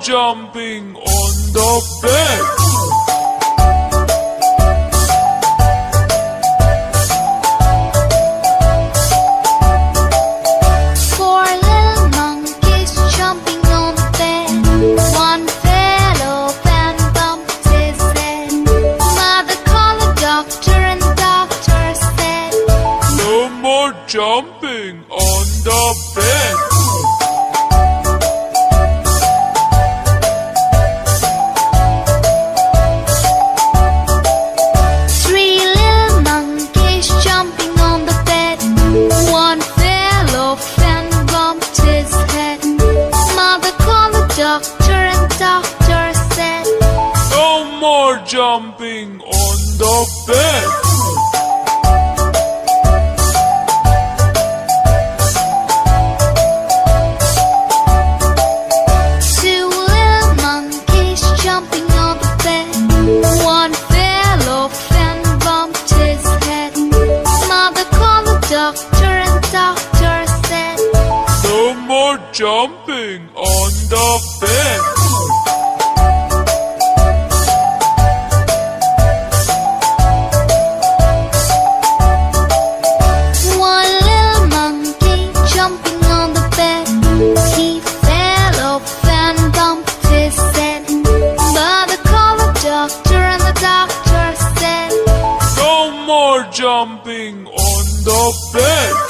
jumping on the bed. Four little monkeys jumping on the bed. One fell off and bumped his head. Mother called the doctor and the doctor said, No more jumping on the bed. Three little monkeys jumping on the bed. One fell off and bumped his head. Mother called the doctor and the doctor said, No more jumping on the bed. Two little monkeys jumping on the bed. One fell off and bumped his head. Mother called the doctor and the doctor said, No more jumping on the bed. One little monkey jumping on the bed. He fell off and bumped his head. Mother called the doctor and the doctor said, No more jumping on the bed.